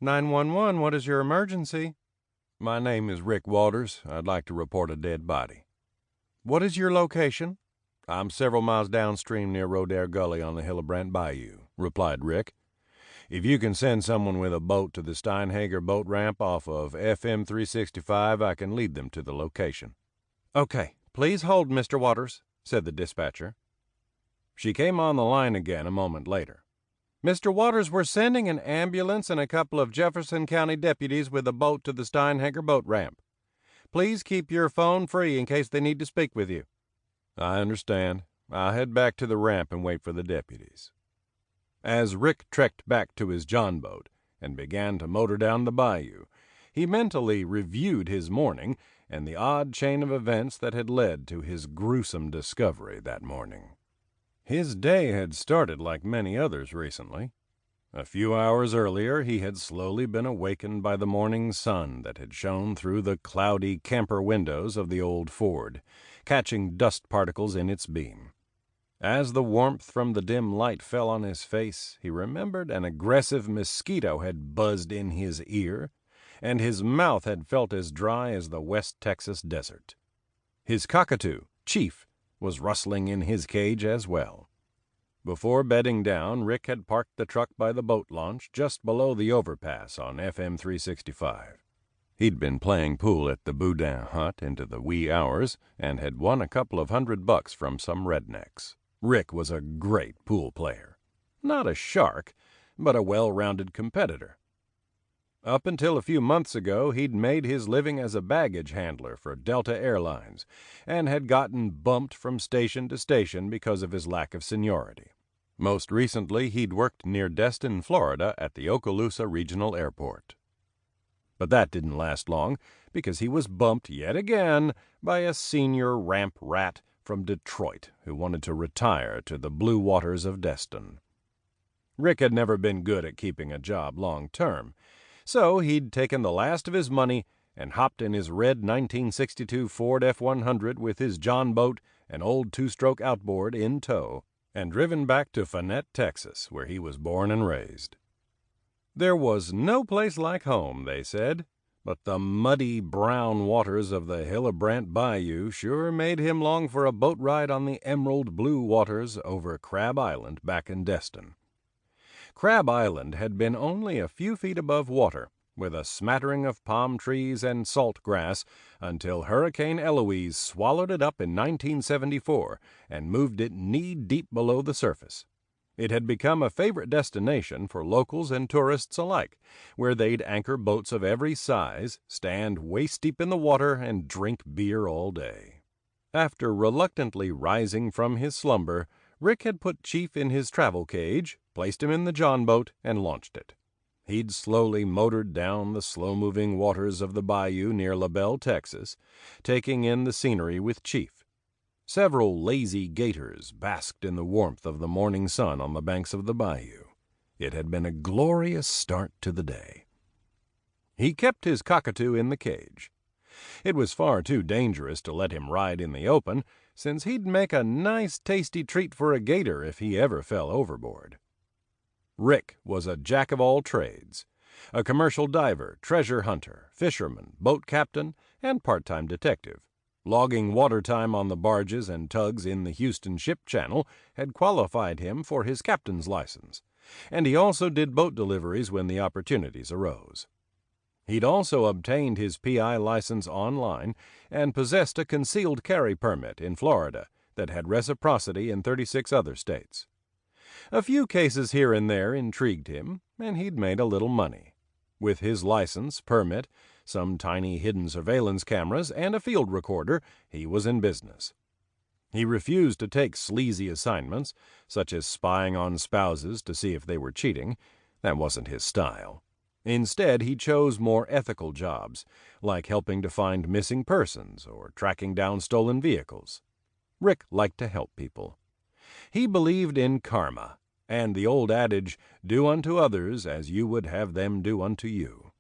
911, what is your emergency? My name is Rick Waters. I'd like to report a dead body. What is your location? I'm several miles downstream near Rodair Gully on the Hillebrand Bayou, replied Rick. If you can send someone with a boat to the Steinhager boat ramp off of FM 365, I can lead them to the location. Okay, please hold, Mr. Waters, said the dispatcher. She came on the line again a moment later. Mr. Waters, we're sending an ambulance and a couple of Jefferson County deputies with a boat to the Steinhager boat ramp. Please keep your phone free in case they need to speak with you. I understand. I'll head back to the ramp and wait for the deputies. As Rick trekked back to his John boat and began to motor down the bayou, he mentally reviewed his morning and the odd chain of events that had led to his gruesome discovery that morning. His day had started like many others recently. A few hours earlier, he had slowly been awakened by the morning sun that had shone through the cloudy camper windows of the old Ford, catching dust particles in its beam. As the warmth from the dim light fell on his face, he remembered an aggressive mosquito had buzzed in his ear, and his mouth had felt as dry as the West Texas desert. His cockatoo, Chief, was rustling in his cage as well. Before bedding down, Rick had parked the truck by the boat launch just below the overpass on FM 365. He'd been playing pool at the Boudin hut into the wee hours and had won a couple of $100 from some rednecks. Rick was a great pool player. Not a shark, but a well-rounded competitor. Up until a few months ago, he'd made his living as a baggage handler for Delta Airlines and had gotten bumped from station to station because of his lack of seniority. Most recently, he'd worked near Destin, Florida at the Okaloosa Regional Airport. But that didn't last long because he was bumped yet again by a senior ramp rat from Detroit who wanted to retire to the blue waters of Destin. Rick had never been good at keeping a job long term, so he'd taken the last of his money and hopped in his red 1962 Ford F-100 with his John boat and old two-stroke outboard in tow and driven back to Fannett, Texas, where he was born and raised. There was no place like home, they said, but the muddy brown waters of the Hillebrand Bayou sure made him long for a boat ride on the emerald blue waters over Crab Island back in Destin. Crab Island had been only a few feet above water, with a smattering of palm trees and salt grass, until Hurricane Eloise swallowed it up in 1974 and moved it knee-deep below the surface. It had become a favorite destination for locals and tourists alike, where they'd anchor boats of every size, stand waist-deep in the water, and drink beer all day. After reluctantly rising from his slumber, Rick had put Chief in his travel cage, placed him in the John boat, and launched it. He'd slowly motored down the slow-moving waters of the bayou near LaBelle, Texas, taking in the scenery with Chief. Several lazy gators basked in the warmth of the morning sun on the banks of the bayou. It had been a glorious start to the day. He kept his cockatoo in the cage. It was far too dangerous to let him ride in the open, since he'd make a nice tasty treat for a gator if he ever fell overboard. Rick was a jack of all trades, a commercial diver, treasure hunter, fisherman, boat captain, and part-time detective. Logging water time on the barges and tugs in the Houston Ship Channel had qualified him for his captain's license, and he also did boat deliveries when the opportunities arose. He'd also obtained his PI license online and possessed a concealed carry permit in Florida that had reciprocity in 36 other states. A few cases here and there intrigued him, and he'd made a little money. With his license, permit, some tiny hidden surveillance cameras, and a field recorder, he was in business. He refused to take sleazy assignments, such as spying on spouses to see if they were cheating. That wasn't his style. Instead, he chose more ethical jobs, like helping to find missing persons or tracking down stolen vehicles. Rick liked to help people. He believed in karma, and the old adage, "Do unto others as you would have them do unto you."